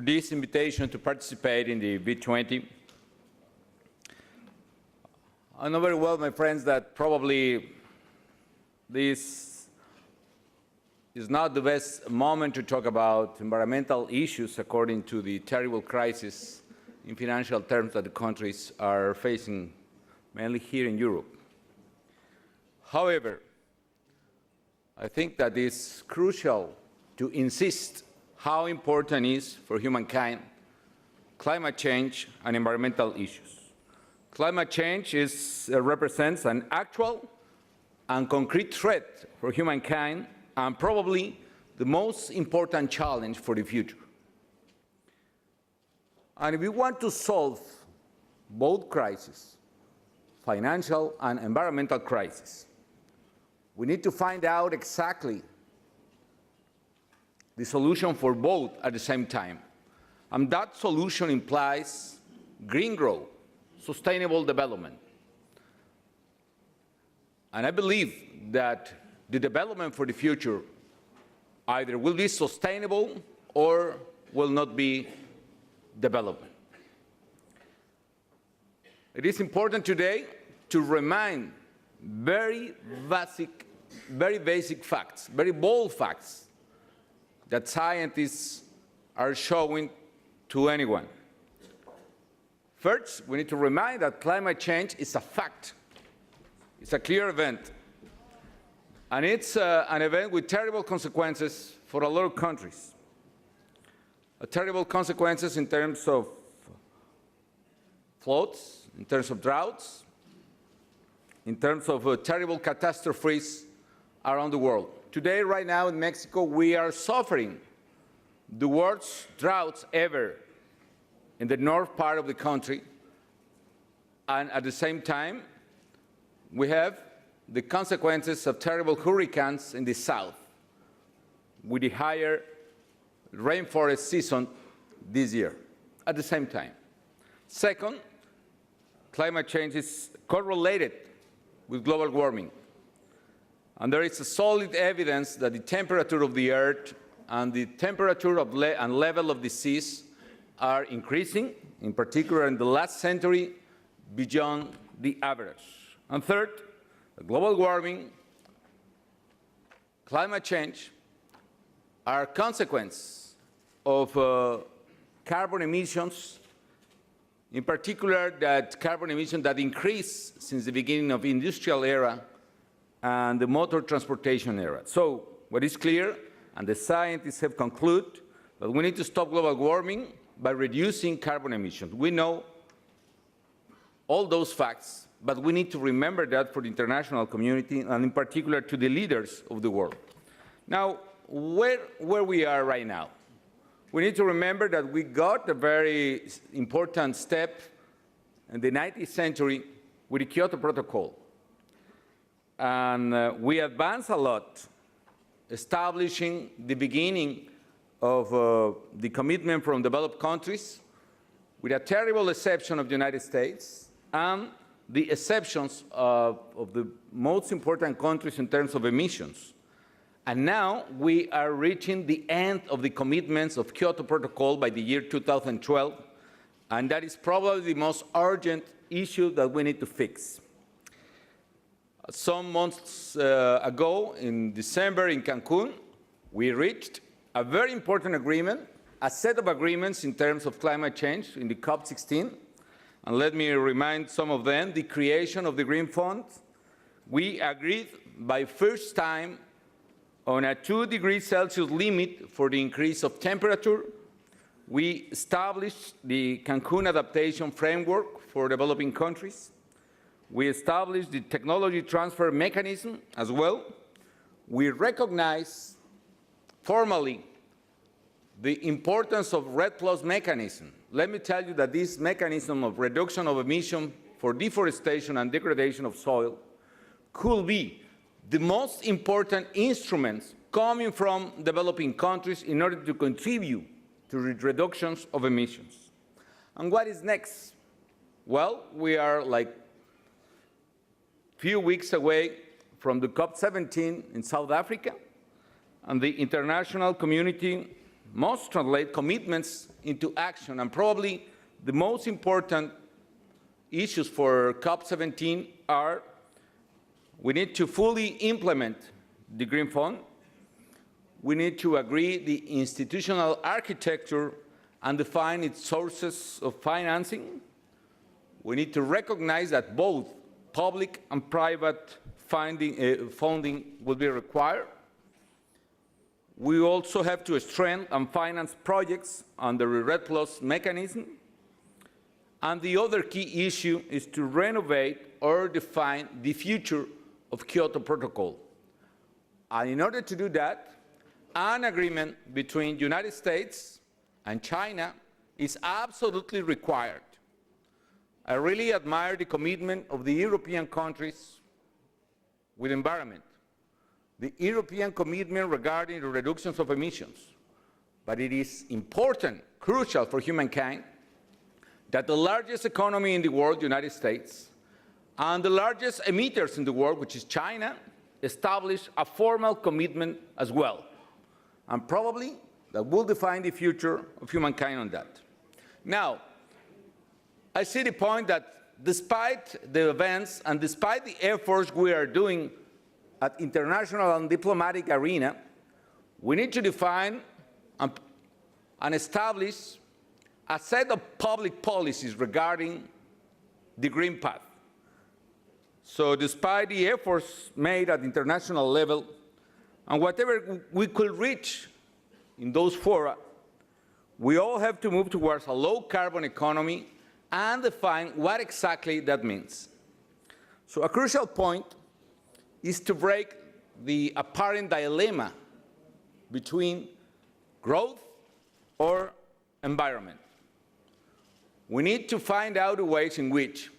this invitation to participate in the B-20. I know very well, my friends, that probably this is not the best moment to talk about environmental issues according to the terrible crisis in financial terms that the countries are facing, mainly here in Europe. However, I think that it's crucial to insist how important is for humankind climate change and environmental issues. Climate change represents an actual and concrete threat for humankind and probably the most important challenge for the future. And if we want to solve both crises, financial and environmental crisis, we need to find out exactly the solution for both at the same time. And that solution implies green growth, sustainable development. And I believe that the development for the future either will be sustainable or will not be development. It is important today to remind very basic facts, very bold facts that scientists are showing to anyone. First, we need to remind that climate change is a fact. It's a clear event. And it's an event with terrible consequences for a lot of countries. Terrible consequences in terms of floods, in terms of droughts, in terms of terrible catastrophes around the world. Today, right now in Mexico, we are suffering the worst droughts ever in the north part of the country. And at the same time, we have the consequences of terrible hurricanes in the south, with the higher rainforest season this year, at the same time. Second, climate change is correlated with global warming. And there is a solid evidence that the temperature of the Earth and the temperature and level of the seas are increasing, in particular in the last century, beyond the average. And third, global warming, climate change are a consequence of carbon emissions, in particular that carbon emissions that increased since the beginning of the industrial era and the motor transportation era. So what is clear, and the scientists have concluded, that we need to stop global warming by reducing carbon emissions. We know all those facts, but we need to remember that for the international community and in particular to the leaders of the world. Now, where we are right now, we need to remember that we got a very important step in the 19th century with the Kyoto Protocol. And we advanced a lot, establishing the beginning of the commitment from developed countries, with a terrible exception of the United States, and the exceptions of the most important countries in terms of emissions. And now we are reaching the end of the commitments of Kyoto Protocol by the year 2012, and that is probably the most urgent issue that we need to fix. Some months ago, in December in Cancun, we reached a very important agreement, a set of agreements in terms of climate change in the COP16. And let me remind some of them: the creation of the Green Fund. We agreed by first time on a 2 degrees Celsius limit for the increase of temperature. We established the Cancun Adaptation Framework for developing countries. We established the technology transfer mechanism as well. We recognize formally the importance of REDD+ mechanism. Let me tell you that this mechanism of reduction of emission for deforestation and degradation of soil could be the most important instruments coming from developing countries in order to contribute to the reductions of emissions. And what is next? Well, we are like few weeks away from the COP17 in South Africa, and the international community must translate commitments into action, and probably the most important issues for COP17 are: we need to fully implement the Green Fund, we need to agree the institutional architecture and define its sources of financing, we need to recognize that both public and private funding will be required. We also have to strengthen and finance projects under the REDD+ mechanism. And the other key issue is to renovate or define the future of Kyoto Protocol. And in order to do that, an agreement between the United States and China is absolutely required. I really admire the commitment of the European countries with environment, the European commitment regarding the reductions of emissions. But it is important, crucial for humankind, that the largest economy in the world, the United States, and the largest emitters in the world, which is China, establish a formal commitment as well. And probably that will define the future of humankind on that. Now, I see the point that despite the events and despite the efforts we are doing at international and diplomatic arena, we need to define and establish a set of public policies regarding the green path. So despite the efforts made at international level, and whatever we could reach in those fora, we all have to move towards a low-carbon economy and define what exactly that means. So a crucial point is to break the apparent dilemma between growth or environment. We need to find out ways in which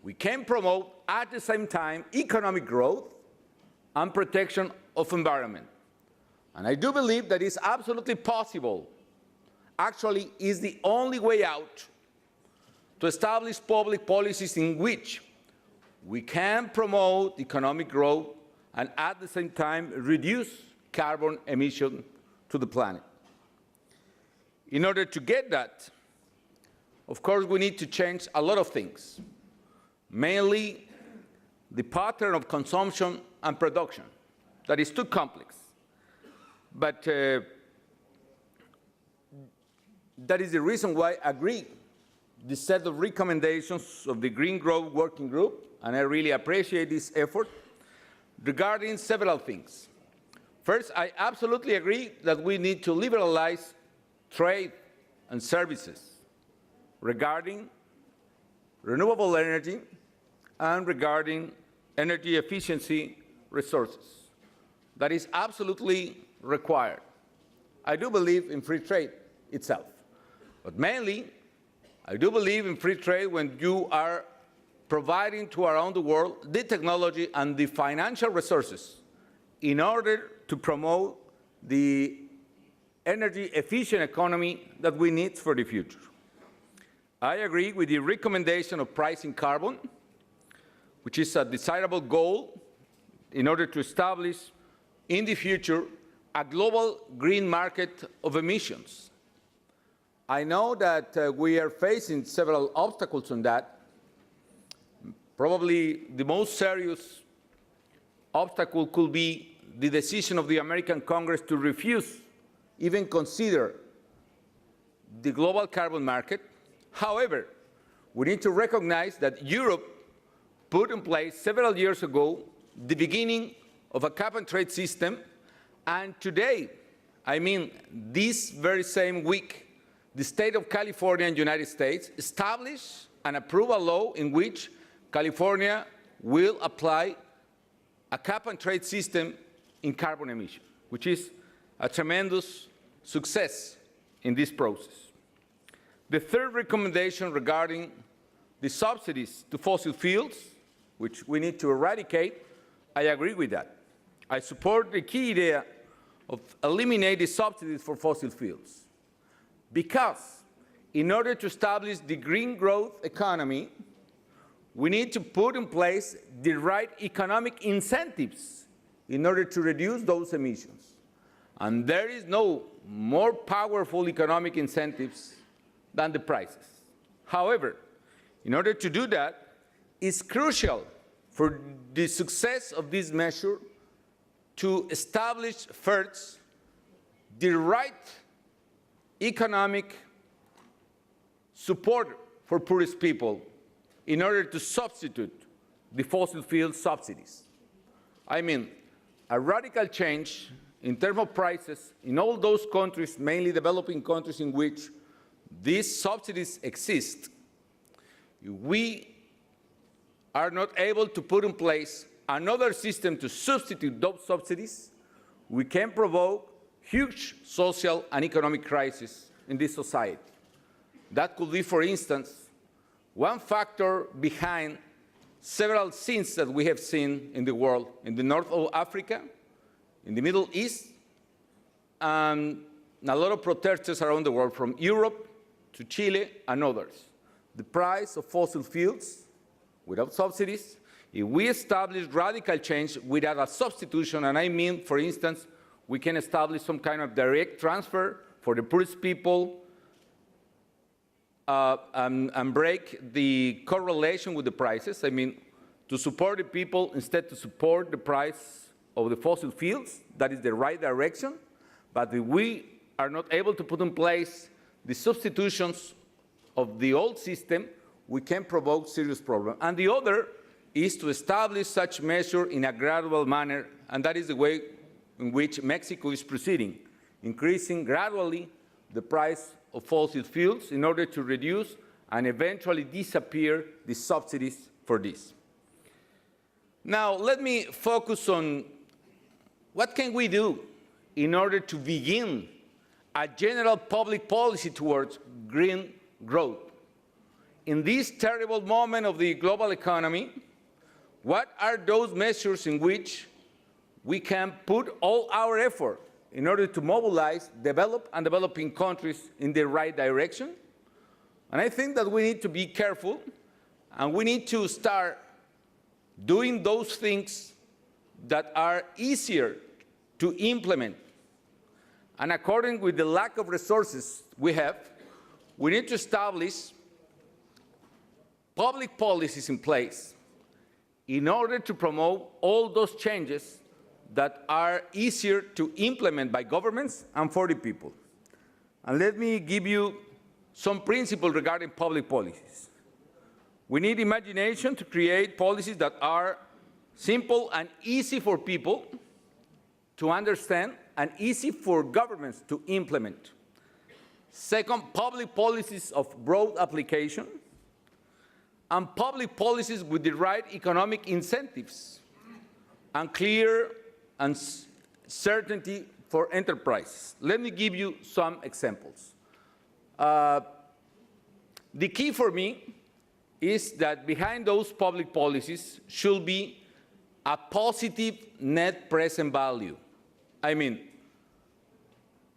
we can promote at the same time economic growth and protection of environment. And I do believe that it's absolutely possible, actually is the only way out, to establish public policies in which we can promote economic growth and at the same time reduce carbon emission to the planet. In order to get that, of course, we need to change a lot of things, mainly the pattern of consumption and production. That is too complex. But that is the reason why I agree the set of recommendations of the Green Growth Working Group, and I really appreciate this effort, regarding several things. First, I absolutely agree that we need to liberalize trade and services regarding renewable energy and regarding energy efficiency resources. That is absolutely required. I do believe in free trade itself, but mainly I do believe in free trade when you are providing to around the world the technology and the financial resources in order to promote the energy efficient economy that we need for the future. I agree with the recommendation of pricing carbon, which is a desirable goal in order to establish in the future a global green market of emissions. I know that we are facing several obstacles on that. Probably the most serious obstacle could be the decision of the American Congress to refuse even consider the global carbon market. However, we need to recognize that Europe put in place several years ago the beginning of a cap-and-trade system, and today, I mean this very same week, the state of California in the United States established and approved a law in which California will apply a cap-and-trade system in carbon emission, which is a tremendous success in this process. The third recommendation regarding the subsidies to fossil fuels, which we need to eradicate, I agree with that. I support the key idea of eliminating the subsidies for fossil fuels, because in order to establish the green growth economy, we need to put in place the right economic incentives in order to reduce those emissions. And there is no more powerful economic incentives than the prices. However, in order to do that, it's crucial for the success of this measure to establish first the right economic support for poorest people in order to substitute the fossil fuel subsidies. I mean, a radical change in terms of prices in all those countries, mainly developing countries in which these subsidies exist. We are not able to put in place another system to substitute those subsidies. We can provoke huge social and economic crisis in this society. That could be, for instance, one factor behind several scenes that we have seen in the world, in the north of Africa, in the Middle East, and a lot of protesters around the world, from Europe to Chile and others. The price of fossil fuels without subsidies, if we establish radical change without a substitution, and I mean, for instance, we can establish some kind of direct transfer for the poorest people and break the correlation with the prices. I mean, to support the people instead to support the price of the fossil fuels, that is the right direction. But if we are not able to put in place the substitutions of the old system, we can provoke serious problems. And the other is to establish such measure in a gradual manner, and that is the way in which Mexico is proceeding, increasing gradually the price of fossil fuels in order to reduce and eventually disappear the subsidies for this. Now, let me focus on what can we do in order to begin a general public policy towards green growth. In this terrible moment of the global economy, what are those measures in which we can put all our effort in order to mobilize developed and developing countries in the right direction? And I think that we need to be careful, and we need to start doing those things that are easier to implement. And according with the lack of resources we have, we need to establish public policies in place in order to promote all those changes that are easier to implement by governments and for the people. And let me give you some principles regarding public policies. We need imagination to create policies that are simple and easy for people to understand and easy for governments to implement. Second, public policies of broad application, and public policies with the right economic incentives and clear and certainty for enterprise. Let me give you some examples. The key for me is that behind those public policies should be a positive net present value. I mean,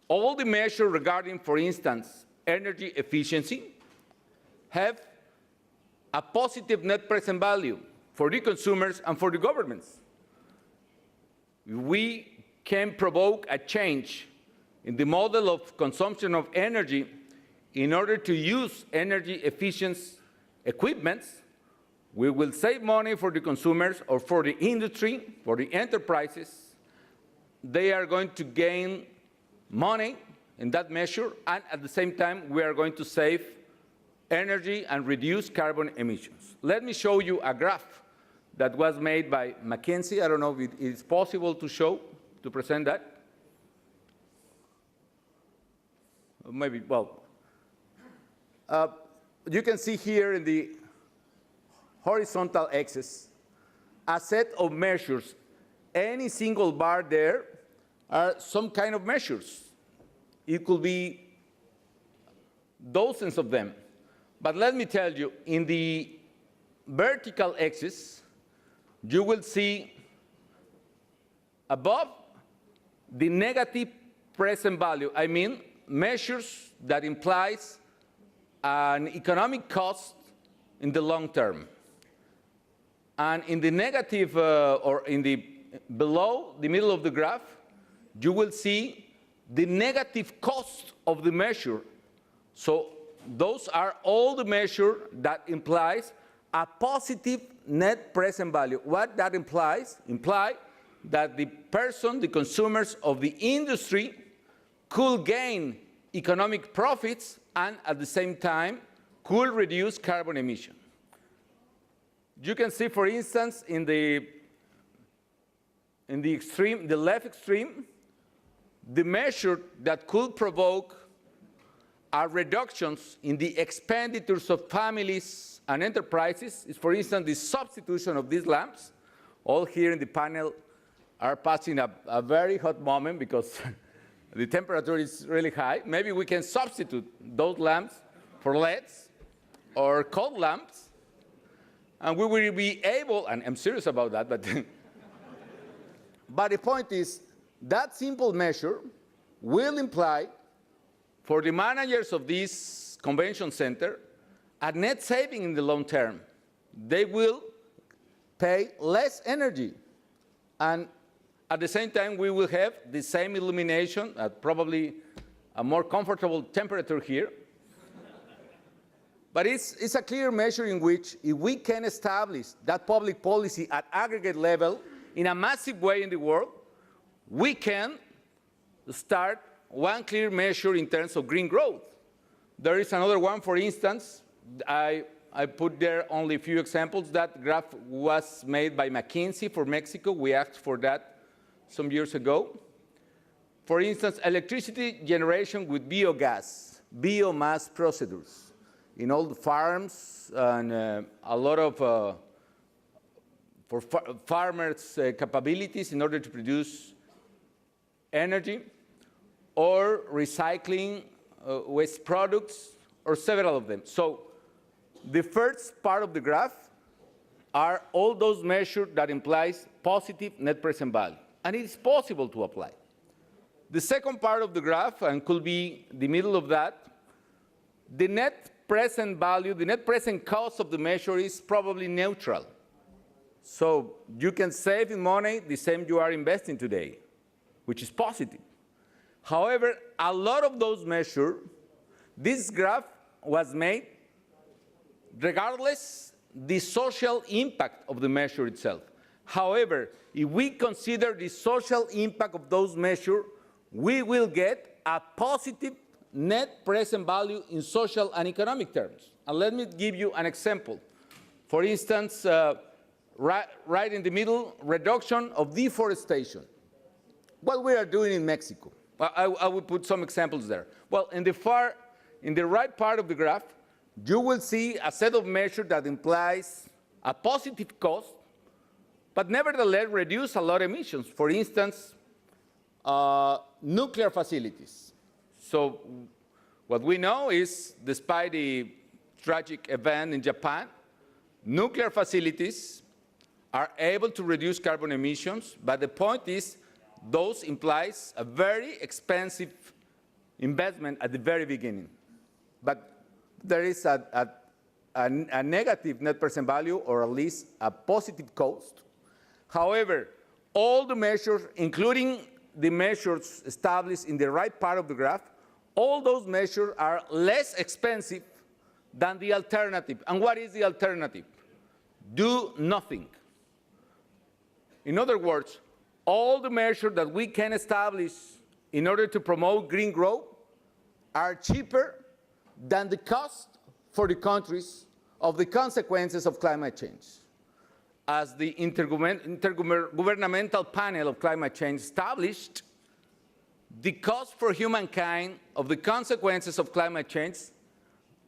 all the measures regarding, for instance, energy efficiency have a positive net present value for the consumers and for the governments. We can provoke a change in the model of consumption of energy in order to use energy efficient equipments. We will save money for the consumers or for the industry, for the enterprises. They are going to gain money in that measure, and at the same time, we are going to save energy and reduce carbon emissions. Let me show you a graph that was made by McKinsey. I don't know if it is possible to present that. Maybe, well, you can see here in the horizontal axis a set of measures. Any single bar there are some kind of measures. It could be dozens of them. But let me tell you, in the vertical axis, you will see above the negative present value. I mean, measures that implies an economic cost in the long term. And in the negative, or in the below the middle of the graph, you will see the negative cost of the measure. So those are all the measure that implies a positive net present value. What that implies that the person, the consumers of the industry could gain economic profits and at the same time could reduce carbon emission. You can see, for instance, in the extreme, the left extreme, the measure that could provoke are reductions in the expenditures of families and enterprises is, for instance, the substitution of these lamps. All here in the panel are passing a very hot moment because the temperature is really high. Maybe we can substitute those lamps for LEDs or cold lamps, and we will be able, and I'm serious about that, but, but the point is that simple measure will imply for the managers of this convention center a net saving in the long term. They will pay less energy, and at the same time we will have the same illumination at probably a more comfortable temperature here. But it's a clear measure in which if we can establish that public policy at aggregate level in a massive way in the world, we can start one clear measure in terms of green growth. There is another one, for instance, I put there only a few examples. That graph was made by McKinsey for Mexico. We asked for that some years ago. For instance, electricity generation with biogas, biomass procedures in all the farms, and a lot of for farmers' capabilities in order to produce energy, or recycling waste products, or several of them. So the first part of the graph are all those measures that implies positive net present value, and it is possible to apply. The second part of the graph, and could be the middle of that, the net present value, the net present cost of the measure is probably neutral. So you can save in money the same you are investing today, which is positive. However, a lot of those measures, this graph was made regardless the social impact of the measure itself. However, if we consider the social impact of those measures, we will get a positive net present value in social and economic terms. And let me give you an example. For instance, right in the middle, reduction of deforestation. What we are doing in Mexico. I will put some examples there. Well, in the right part of the graph, you will see a set of measures that implies a positive cost, but nevertheless reduce a lot of emissions. For instance, nuclear facilities. So what we know is, despite the tragic event in Japan, nuclear facilities are able to reduce carbon emissions, but the point is, those implies a very expensive investment at the very beginning. But there is a negative net present value, or at least a positive cost. However, all the measures, including the measures established in the right part of the graph, all those measures are less expensive than the alternative. And what is the alternative? Do nothing. In other words, all the measures that we can establish in order to promote green growth are cheaper than the cost for the countries of the consequences of climate change. As the Intergovernmental Panel of Climate Change established, the cost for humankind of the consequences of climate change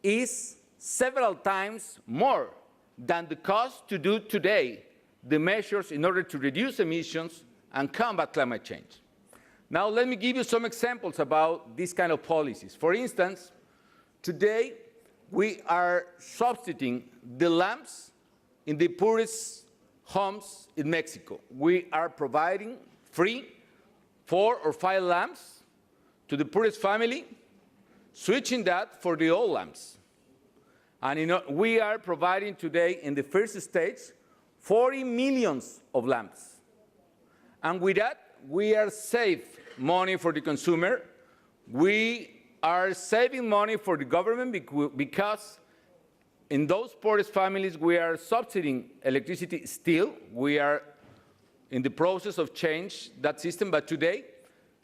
is several times more than the cost to do today the measures in order to reduce emissions and combat climate change. Now, let me give you some examples about these kind of policies. For instance, today we are substituting the lamps in the poorest homes in Mexico. We are providing free 4 or 5 lamps to the poorest family, switching that for the old lamps. And we are providing today in the first stage 40 million of lamps. And with that, we are save money for the consumer We are saving money for the government because in those poorest families, we are subsidizing electricity still. We are in the process of change that system, but today,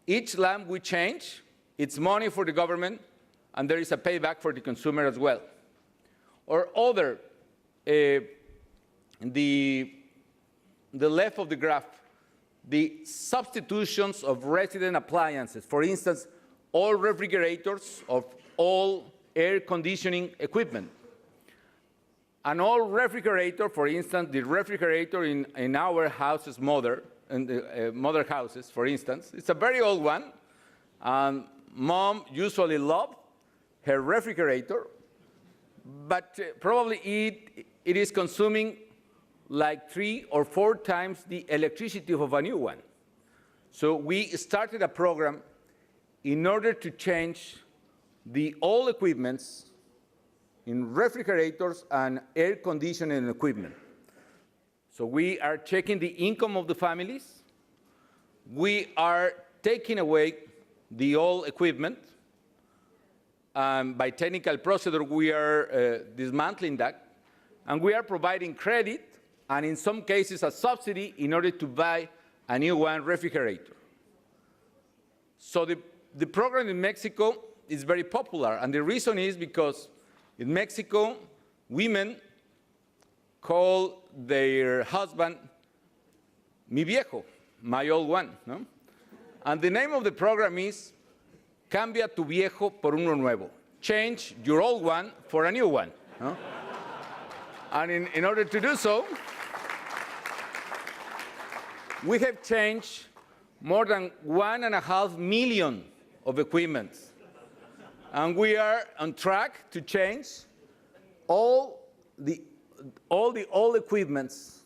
each lamp we change, it's money for the government, and there is a payback for the consumer as well. Or other, the left of the graph, the substitutions of resident appliances. For instance, all refrigerators of all air conditioning equipment. An old refrigerator, for instance, the refrigerator in our houses, mother houses, for instance, it's a very old one. Mom usually loved her refrigerator, but probably it is consuming like 3 or 4 times the electricity of a new one. So we started a program in order to change the old equipments in refrigerators and air conditioning equipment. So we are checking the income of the families. We are taking away the old equipment. By technical procedure, we are dismantling that. And we are providing credit, and in some cases a subsidy, in order to buy a new one refrigerator. So the program in Mexico is very popular, and the reason is because in Mexico, women call their husband mi viejo, my old one. No? And the name of the program is Cambia tu viejo por uno nuevo. Change your old one for a new one. No? And in order to do so, we have changed more than 1.5 million of equipment. And we are on track to change all the old equipments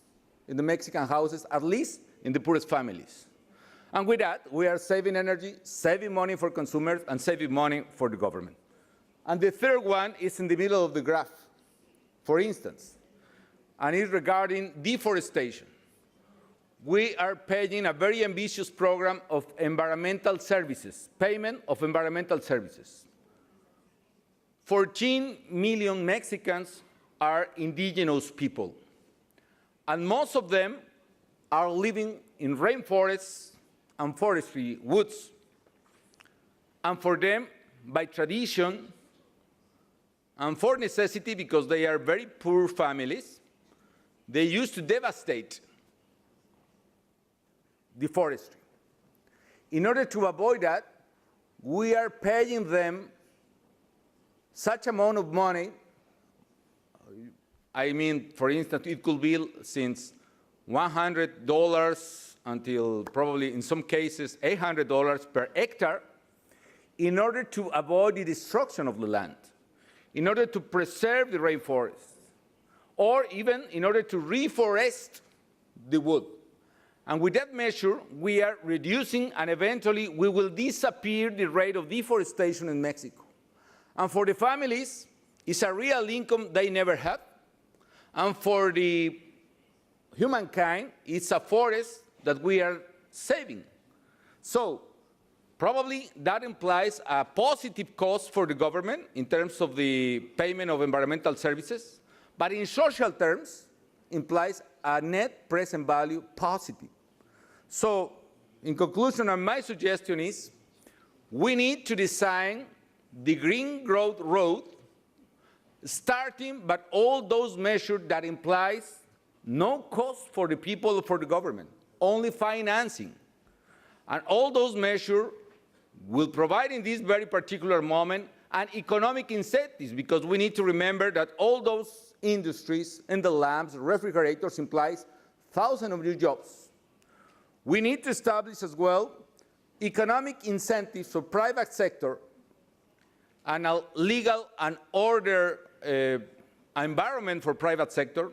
in the Mexican houses, at least in the poorest families. And with that, we are saving energy, saving money for consumers, and saving money for the government. And the third one is in the middle of the graph, for instance, and it's regarding deforestation. We are paying a very ambitious program of environmental services, payment of environmental services. 14 million Mexicans are indigenous people, and most of them are living in rainforests and forestry woods. And for them, by tradition and for necessity, because they are very poor families, they used to devastate the forestry. In order to avoid that, we are paying them such amount of money. I mean, for instance, it could be since $100 until probably in some cases $800 per hectare, in order to avoid the destruction of the land, in order to preserve the rainforest, or even in order to reforest the wood. And with that measure, we are reducing, and eventually we will disappear the rate of deforestation in Mexico. And for the families, it's a real income they never had. And for the humankind, it's a forest that we are saving. So probably that implies a positive cost for the government in terms of the payment of environmental services, but in social terms, implies a net present value positive. So in conclusion, my suggestion is we need to design the green growth road, starting but all those measures that implies no cost for the people or for the government, only financing. And all those measures will provide in this very particular moment an economic incentives, because we need to remember that all those industries in the lamps, refrigerators, implies thousands of new jobs. We need to establish as well economic incentives for private sector and a legal and order environment for private sector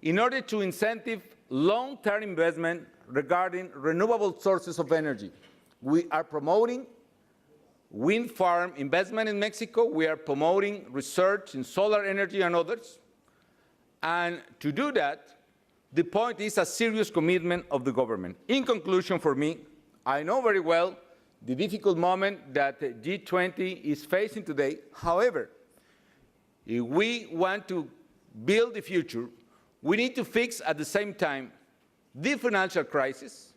in order to incentive long-term investment regarding renewable sources of energy. We are promoting wind farm investment in Mexico. We are promoting research in solar energy and others. And to do that, the point is a serious commitment of the government. In conclusion, for me, I know very well the difficult moment that G20 is facing today. However, if we want to build the future, we need to fix at the same time the financial crisis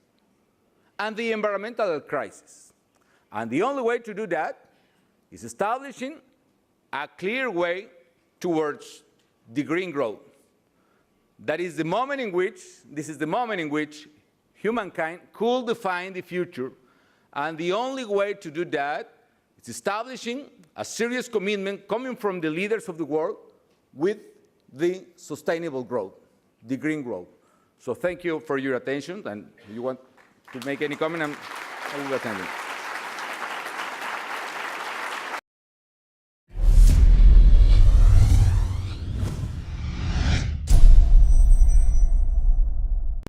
and the environmental crisis. And the only way to do that is establishing a clear way towards the green growth. This is the moment in which humankind could define the future, and the only way to do that is establishing a serious commitment coming from the leaders of the world with the sustainable growth, the green growth. So thank you for your attention, and if you want to make any comment, I will attend it.